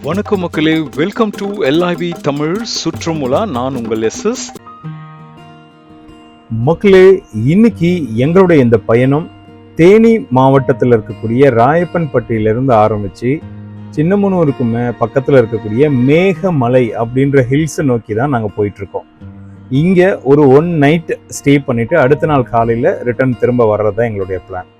வணக்கம் மக்களே, welcome to LIV Tamil சுற்றுமுலா. நான் உங்கள் எஸ்எஸ். மக்களே, இன்னைக்கு எங்களுடைய இந்த பயணம் தேனி மாவட்டத்தில் இருக்கக்கூடிய ராயப்பன்பட்டியிலிருந்து ஆரம்பிச்சு சின்னமனூருக்கு பக்கத்தில் இருக்கக்கூடிய மேகமலை அப்படின்ற ஹில்ஸை நோக்கி தான் நாங்கள் போயிட்டு இருக்கோம். இங்கே ஒரு 1 நைட் ஸ்டே பண்ணிட்டு அடுத்த நாள் காலையில் ரிட்டர்ன் திரும்ப வர்றது தான் எங்களுடைய பிளான்.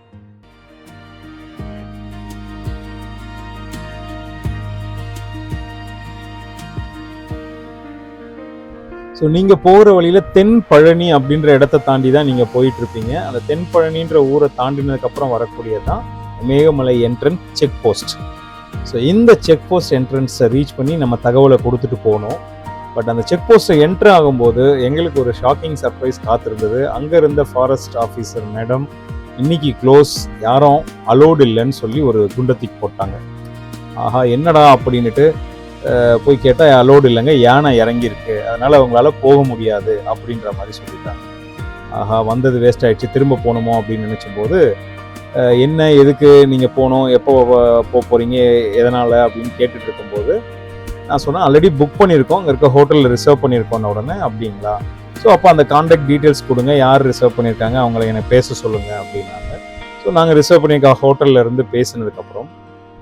ஸோ நீங்கள் போகிற வழியில் தென் பழனி அப்படின்ற இடத்த தாண்டி தான் நீங்கள் போயிட்டு இருப்பீங்க. அந்த தென் பழனின்ற ஊரை தாண்டினதுக்கப்புறம் வரக்கூடியதான் Meghamalai entrance check post. So இந்த செக் போஸ்ட் என்ட்ரன்ஸை ரீச் பண்ணி நம்ம தகவலை கொடுத்துட்டு போனோம். பட் அந்த செக் போஸ்ட்டை என்ட்ரு ஆகும்போது எங்களுக்கு ஒரு ஷாக்கிங் சர்ப்ரைஸ் காத்திருந்தது. அங்கே இருந்த ஃபாரஸ்ட் ஆஃபீஸர் மேடம் இன்னைக்கு க்ளோஸ், யாரும் அலோடு இல்லைன்னு சொல்லி ஒரு குண்டத்திக்கு போட்டாங்க. ஆஹா, என்னடா அப்படின்ட்டு போய் கேட்டால் அலோடு இல்லைங்க, யானை இறங்கியிருக்கு, அதனால் அவங்களால போக முடியாது அப்படின்ற மாதிரி சொல்லிட்டாங்க. ஆஹா, வந்தது வேஸ்ட் ஆகிடுச்சு, திரும்ப போகணுமோ அப்படின்னு நினச்சும்போது என்ன, எதுக்கு நீங்கள் போகணும், எப்போ போகிறீங்க, எதனால் அப்படின்னு கேட்டுட்டு இருக்கும்போது நான் சொன்னேன், ஆல்ரெடி புக் பண்ணியிருக்கோம், அங்கே இருக்க ஹோட்டலில் ரிசர்வ் பண்ணியிருக்கோன்னு. உடனே அப்படிங்களா, ஸோ அப்போ அந்த கான்டாக்ட் டீட்டெயில்ஸ் கொடுங்க, யார் ரிசர்வ் பண்ணியிருக்காங்க அவங்கள என்னை பேச சொல்லுங்கள் அப்படின்னாங்க. ஸோ நாங்கள் ரிசர்வ் பண்ணியிருக்க ஹோட்டலில் இருந்து பேசினதுக்கப்புறம்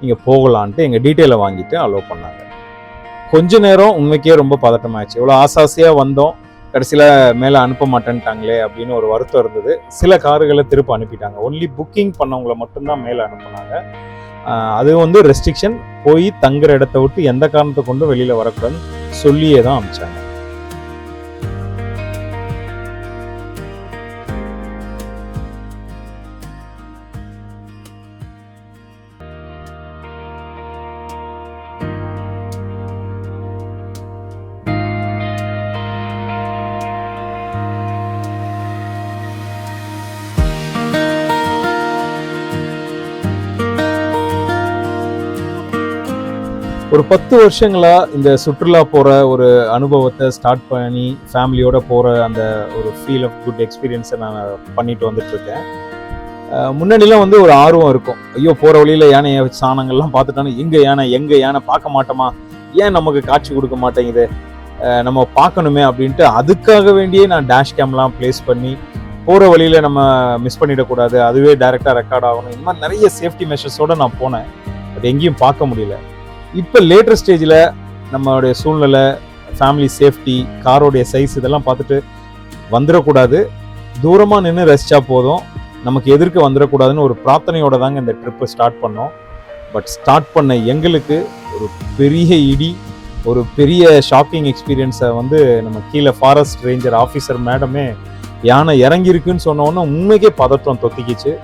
நீங்கள் போகலான்ட்டு எங்கள் டீட்டெயிலை வாங்கிட்டு அலோவ் பண்ணாங்க. கொஞ்ச நேரம் உண்மைக்கே ரொம்ப பதட்டமாயிடுச்சு. இவ்வளோ ஆசாசியாக வந்தோம், கடைசியில் மேலே அனுப்ப மாட்டேன்ட்டாங்களே அப்படின்னு ஒரு வருத்தம் இருந்தது. சில கார்களை திருப்ப அனுப்பிட்டாங்க. ஒன்லி புக்கிங் பண்ணவங்களை மட்டும்தான் மேலே அனுப்புனாங்க. அது ரெஸ்ட்ரிக்ஷன், போய் தங்குற இடத்த விட்டு எந்த காரணத்தை கொண்டு வெளியில் வரக்கூடாதுன்னு சொல்லியே தான் அனுப்பிச்சாங்க. ஒரு 10 வருஷங்களா இந்த சுற்றுலா போகிற ஒரு அனுபவத்தை ஸ்டார்ட் பண்ணி ஃபேமிலியோட போகிற அந்த ஒரு ஃபீல் ஆஃப் குட் எக்ஸ்பீரியன்ஸை நான் பண்ணிட்டு வந்துட்டு இருக்கேன். முன்னாடிலாம் ஒரு ஆர்வம் இருக்கும், ஐயோ போகிற வழியில் யானை சாணங்கள்லாம் பார்த்துட்டானே, எங்கே யானை பார்க்க மாட்டோமா, ஏன் நமக்கு காட்சி கொடுக்க மாட்டேங்குது, நம்ம பார்க்கணுமே அப்படின்ட்டு அதுக்காக வேண்டியே நான் டேஷ் கேம்லாம் ப்ளேஸ் பண்ணி போகிற வழியில் நம்ம மிஸ் பண்ணிடக்கூடாது, அதுவே டைரெக்டாக ரெக்கார்ட் ஆகணும், இந்த மாதிரி நிறைய சேஃப்டி மெஷர்ஸோடு நான் போனேன். பட் எங்கேயும் பார்க்க முடியல. இப்போ லேட்டர் ஸ்டேஜில் நம்மளுடைய சூழ்நிலை, ஃபேமிலி சேஃப்டி, காரோடைய சைஸ் இதெல்லாம் பார்த்துட்டு வந்துடக்கூடாது, தூரமாக நின்று ரசித்தா போதும், நமக்கு எதிர்க்க வந்துடக்கூடாதுன்னு ஒரு பிரார்த்தனையோடு தாங்க இந்த ட்ரிப்பை ஸ்டார்ட் பண்ணோம். பட் ஸ்டார்ட் பண்ண எங்களுக்கு ஒரு பெரிய இடி, ஒரு பெரிய ஷாக்கிங் எக்ஸ்பீரியன்ஸை நம்ம கீழே ஃபாரஸ்ட் ரேஞ்சர் ஆஃபீஸர் மேடமே யானை இறங்கியிருக்குன்னு சொன்னோன்னே உண்மைக்கே பதட்டம் தொத்திக்கிச்சு.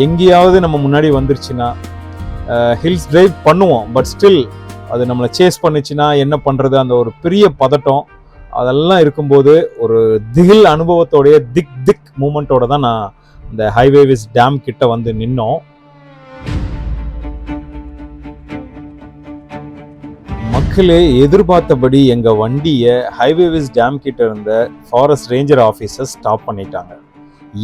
எங்கேயாவது நம்ம முன்னாடி வந்துருச்சுன்னா ஹில்ஸ் டிரைவ் பண்ணுவோம், பட் ஸ்டில் அது நம்மளை சேஸ் பண்ணிச்சுன்னா என்ன பண்ணுறது, அந்த ஒரு பெரிய பதட்டம் அதெல்லாம் இருக்கும்போது ஒரு திகில் அனுபவத்தோடைய திக் மூமெண்ட்டோட தான் நான் இந்த ஹைவேவிஸ் டேம் கிட்ட நின்னோம். மக்களே, எதிர்பார்த்தபடி எங்கள் வண்டியை ஹைவேவிஸ் டேம் கிட்ட இருந்த ஃபாரஸ்ட் ரேஞ்சர் ஆஃபீஸர் ஸ்டாப் பண்ணிட்டாங்க.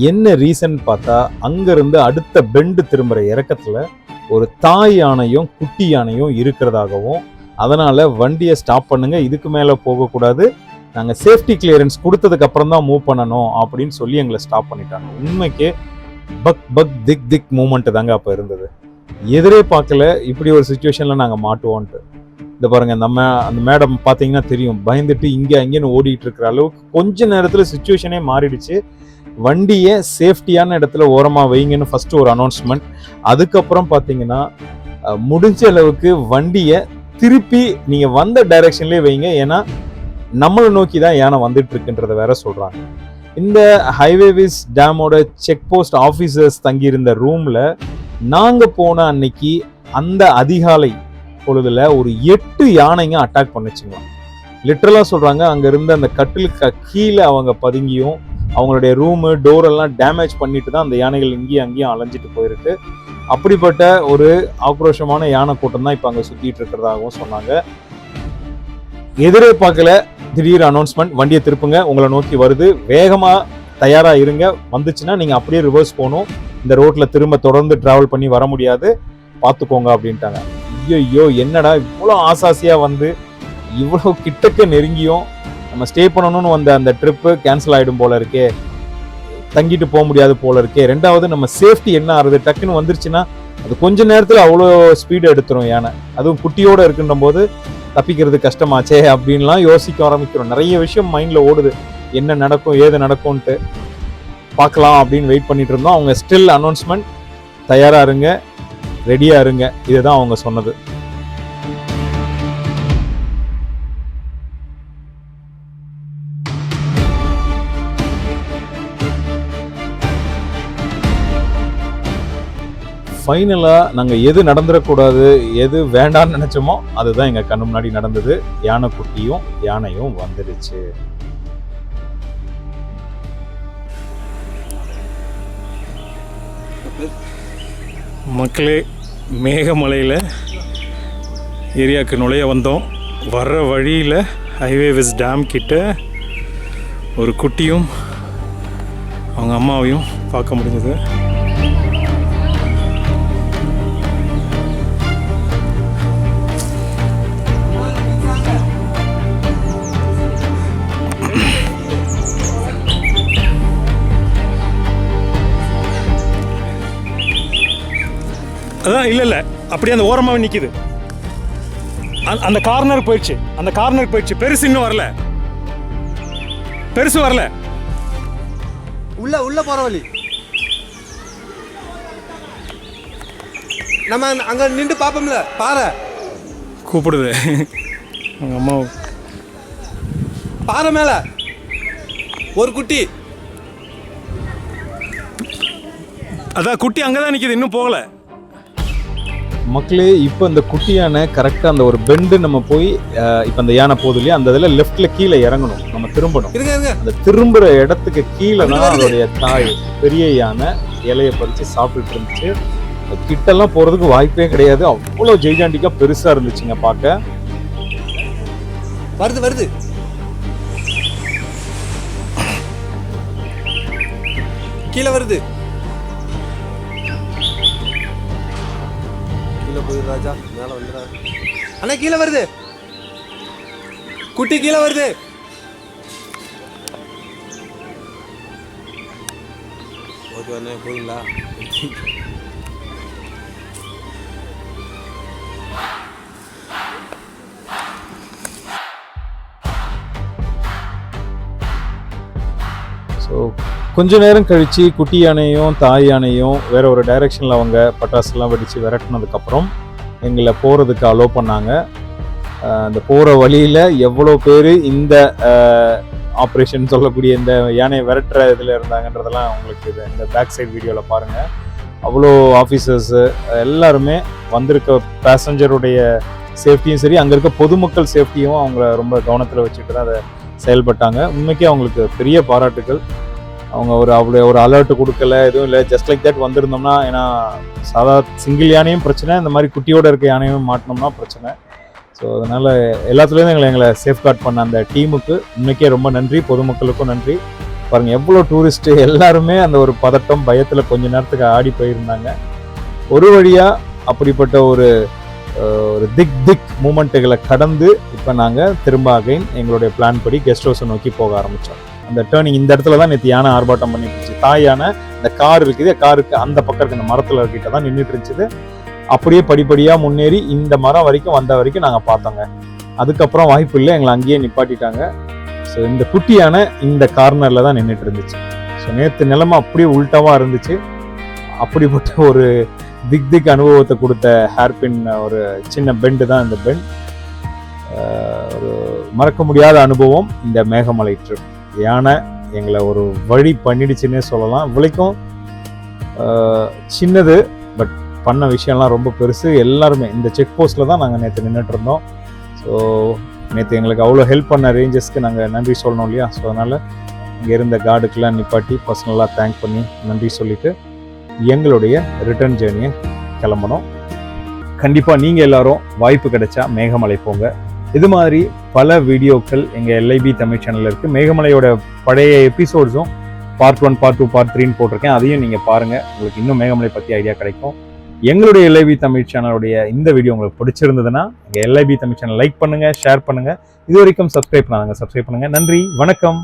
என்ன ரீசன் பார்த்தா, அங்கேருந்து அடுத்த பெண்டு திரும்புகிற இறக்கத்தில் ஒரு தாய் யானையும் குட்டி யானையும் இருக்கிறதாகவும், அதனால் வண்டியை ஸ்டாப் பண்ணுங்க, இதுக்கு மேலே போகக்கூடாது, நாங்கள் சேஃப்டி கிளியரன்ஸ் கொடுத்ததுக்கு அப்புறம் தான் மூவ் பண்ணணும் அப்படின்னு சொல்லி எங்களை ஸ்டாப் பண்ணிட்டாங்க. உண்மைக்கே பக் திக் மூமெண்ட் தாங்க அப்போ இருந்தது. எதிரே பார்க்கல இப்படி ஒரு சுச்சுவேஷனில் நாங்கள் மாட்டுவோன்ட்டு. இந்த பாருங்க, அந்த மேடம் பார்த்தீங்கன்னா தெரியும், பயந்துட்டு இங்கே அங்கேன்னு ஓடிட்டு இருக்கிற அளவுக்கு கொஞ்ச நேரத்தில் சுச்சுவேஷனே மாறிடுச்சு. வண்டியை சேஃப்டியான இடத்துல ஓரமாக வைங்கன்னு ஃபஸ்ட்டு ஒரு அனௌன்ஸ்மெண்ட். அதுக்கப்புறம் பார்த்தீங்கன்னா முடிஞ்ச அளவுக்கு வண்டியை திருப்பி நீங்கள் வந்த டைரெக்ஷன்லேயே வைங்க, ஏன்னா நம்மளை நோக்கி தான் யானை வந்துட்டு இருக்குன்றத வேற சொல்கிறாங்க. இந்த ஹைவேவிஸ் டேமோட செக் போஸ்ட் ஆஃபீஸர்ஸ் தங்கியிருந்த ரூமில் நாங்கள் போன அன்னைக்கு அந்த அதிகாலை பொழுதுல ஒரு 8 யானைங்க அட்டாக் பண்ணிச்சுங்களாம். லிட்டரலாக சொல்கிறாங்க, அங்கே இருந்த அந்த கட்டிலுக்கு கீழே அவங்க பதுங்கியும் அவங்களுடைய ரூமு டோரெல்லாம் டேமேஜ் பண்ணிட்டு தான் அந்த யானைகள் இங்கேயும் அங்கேயும் அலைஞ்சிட்டு போயிருக்கு. அப்படிப்பட்ட ஒரு ஆக்ரோஷமான யானை கூட்டம் தான் இப்போ அங்கே சுற்றிட்டு இருக்கிறதாகவும் சொன்னாங்க. எதிரே பார்க்கல, திடீர் அனௌன்ஸ்மெண்ட், வண்டியை திருப்புங்க, உங்களை நோக்கி வருது, வேகமாக தயாராக இருங்க, வந்துச்சுன்னா நீங்கள் அப்படியே ரிவர்ஸ் போகணும், இந்த ரோட்டில் திரும்ப தொடர்ந்து ட்ராவல் பண்ணி வர முடியாது, பார்த்துக்கோங்க அப்படின்ட்டாங்க. ஐயோ என்னடா இவ்வளோ ஆசாசியாக வந்து இவ்வளோ கிட்டக்க நெருங்கியும் நம்ம ஸ்டே பண்ணணும்னு வந்த அந்த ட்ரிப்பு கேன்சல் ஆகிடும் போல இருக்கே, தங்கிட்டு போக முடியாது போல இருக்கே. ரெண்டாவது நம்ம சேஃப்டி என்ன ஆகுது, டக்குன்னு வந்துருச்சுன்னா அது கொஞ்ச நேரத்தில் அவ்வளோ ஸ்பீடு எடுத்துரும் யானை, அதுவும் குட்டியோடு இருக்குன்ற போது தப்பிக்கிறது கஷ்டமாச்சே அப்படின்லாம் யோசிக்க ஆரம்பிக்கிறோம். நிறைய விஷயம் மைண்டில் ஓடுது, என்ன நடக்கும் ஏது நடக்கும்ன்ட்டு பார்க்கலாம் அப்படின்னு வெயிட் பண்ணிட்டு இருந்தோம். அவங்க ஸ்டில் அனௌன்ஸ்மெண்ட், தயாராக இருங்க, ரெடியாக இருங்க, இதுதான் அவங்க சொன்னது. ஃபைனலாக நாங்கள் எது நடந்துடக்கூடாது எது வேண்டான்னு நினச்சோமோ அதுதான் எங்கள் கண்ணு முன்னாடி நடந்தது. யானைக்குட்டியும் யானையும் வந்துடுச்சு. மக்களே, மேகமலையில் ஏரியாவுக்கு நுழைய வந்தோம். வர்ற வழியில் ஹைவேவிஸ் டேம் கிட்ட ஒரு குட்டியும் அவங்க அம்மாவையும் பார்க்க முடிஞ்சது. அதான் இல்லை அப்படியே அந்த ஓரமாக நிற்கிது. அந்த கார்னர் போயிடுச்சு. பெருசு இன்னும் வரல, பெருசு வரல. உள்ள போற வழி நம்ம அங்க நின்று பாப்போம்ல, பாறை கூப்பிடுது அவங்க அம்மா. பாறை மேல ஒரு குட்டி, அதான் குட்டி அங்கதான் நிக்குது, இன்னும் போகல. மக்களே, இப்போ இந்த குட்டி யானை கரெக்டாக அந்த ஒரு பெண்டு நம்ம போய் இப்போ அந்த யானை போகுது இல்லையா, அந்த இதில் லெஃப்டில் கீழே இறங்கணும், நம்ம திரும்பணும். அந்த திரும்புகிற இடத்துக்கு கீழே தான் அதோடைய தாய் பெரிய யானை இலையை பறித்து சாப்பிட்டுட்டு இருந்துச்சு. கிட்டெல்லாம் போகிறதுக்கு வாய்ப்பே கிடையாது, அவ்வளோ ஜெய்ஜாண்டிக்காக பெருசாக இருந்துச்சுங்க பார்க்க. வருது கீழே வருது, போயிரு ராஜா, மேல வந்துடா அண்ணா. கீழே வருது குட்டி, கீழே வருது. ஓகே அண்ணா, போதுங்களா? ஸோ கொஞ்ச நேரம் கழித்து குட்டி யானையும் தாய் யானையும் வேற ஒரு டைரெக்ஷனில் அவங்க பட்டாசுலாம் வெடித்து விரட்டினதுக்கப்புறம் எங்களை போகிறதுக்கு அலோவ் பண்ணாங்க. அந்த போகிற வழியில் எவ்வளோ பேர் இந்த ஆப்ரேஷன் சொல்லக்கூடிய இந்த யானையை விரட்டுற இதில் இருந்தாங்கன்றதெல்லாம் உங்களுக்கு இந்த பேக் சைடு வீடியோவில் பாருங்கள். அவ்வளோ ஆஃபீஸர்ஸு எல்லாருமே வந்திருக்க பேசஞ்சருடைய சேஃப்டியும் சரி, அங்கே இருக்க பொதுமக்கள் சேஃப்டியும் அவங்கள ரொம்ப கவனத்தில் வச்சுட்டு தான் அதை செயல்பட்டாங்க. உண்மைக்கே அவங்களுக்கு பெரிய பாராட்டுகள். அவங்க அவ்வளோ ஒரு அலர்ட் கொடுக்கல, எதுவும் இல்லை, ஜஸ்ட் லைக் தட் வந்திருந்தோம்னா. ஏன்னா சிங்கிள் யானையும் பிரச்சனை, இந்த மாதிரி குட்டியோடு இருக்க யானையும் மாட்டினோம்னா பிரச்சனை. ஸோ அதனால் எல்லாத்துலேயும் எங்களை சேஃப்கார்ட் பண்ண அந்த டீமுக்கு உண்மைக்கே ரொம்ப நன்றி, பொதுமக்களுக்கும் நன்றி. பாருங்கள் எவ்வளோ டூரிஸ்ட்டு எல்லாருமே அந்த ஒரு பதட்டம் பயத்தில் கொஞ்ச நேரத்துக்கு ஆடி போயிருந்தாங்க. ஒரு வழியாக அப்படிப்பட்ட ஒரு திக் மூமெண்ட்டுகளை கடந்து இப்போ நாங்கள் திரும்ப அகைன் எங்களுடைய பிளான் படி கெஸ்ட் ஹவுஸை நோக்கி போக ஆரம்பித்தோம். அந்த டேர்னிங் இந்த இடத்துல தான் நேற்று யானை ஆர்ப்பாட்டம் பண்ணிட்டு தாய் யானை இந்த கார் இருக்குது, காருக்கு அந்த பக்கம் இருக்க இந்த மரத்தில் இருக்கிட்ட தான் நின்றுட்டு இருந்துச்சு. அப்படியே படிப்படியாக முன்னேறி இந்த மரம் வரைக்கும் வந்த வரைக்கும் நாங்கள் பார்த்தோங்க. அதுக்கப்புறம் வாய்ப்பு இல்லை, எங்களை அங்கேயே நிப்பாட்டிட்டாங்க. ஸோ இந்த குட்டி யானை இந்த கார்னரில் தான் நின்றுட்டு இருந்துச்சு. ஸோ நேற்று நிலைமை அப்படியே உள்டாவாக இருந்துச்சு. அப்படிப்பட்ட ஒரு திக் அனுபவத்தை கொடுத்த ஹேர்பின் ஒரு சின்ன பெண்டு தான் இந்த பெண்ட். ஒரு மறக்க முடியாத அனுபவம் இந்த மேகமலை ட்ரிப். யானை எங்களை ஒரு வழி பண்ணிடுச்சுன்னே சொல்லலாம். இவ்வளைக்கும் சின்னது, பட் பண்ண விஷயம்லாம் ரொம்ப பெருசு. எல்லாருமே இந்த செக் போஸ்ட்டில் தான் நாங்கள் நேற்று நின்றுட்டு இருந்தோம். ஸோ நேற்று எங்களுக்கு அவ்வளோ ஹெல்ப் பண்ண ரேஞ்சர்ஸ்க்கு நாங்கள் நன்றி சொல்லணும் இல்லையா. ஸோ அதனால் இங்கே இருந்த கார்டுக்கெலாம் நிப்பாட்டி பர்சனலாக தேங்க் பண்ணி நன்றி சொல்லிவிட்டு எங்களுடைய ரிட்டர்ன் ஜேர்னியை கிளம்பணும். கண்டிப்பாக நீங்கள் எல்லாரும் வாய்ப்பு கிடைச்சா மேகமலை போங்க. இது மாதிரி பல வீடியோக்கள் எங்கள் எல்ஐபி தமிழ் சேனலில் இருக்குது. மேகமலையோட பழைய எபிசோட்ஸும் பார்ட் 1, பார்ட் 2, பார்ட் 3ன்னு போட்டிருக்கேன். அதையும் நீங்கள் பாருங்கள், உங்களுக்கு இன்னும் மேகமலை பற்றி ஐடியா கிடைக்கும். எங்களுடைய எல்ஐபி தமிழ் சேனலுடைய இந்த வீடியோ உங்களுக்கு பிடிச்சிருந்ததுன்னா எங்கள் எல்ஐபி தமிழ் சேனல் லைக் பண்ணுங்கள், ஷேர் பண்ணுங்கள். இது வரைக்கும் சப்ஸ்கிரைப் பண்ணுங்க. நன்றி, வணக்கம்.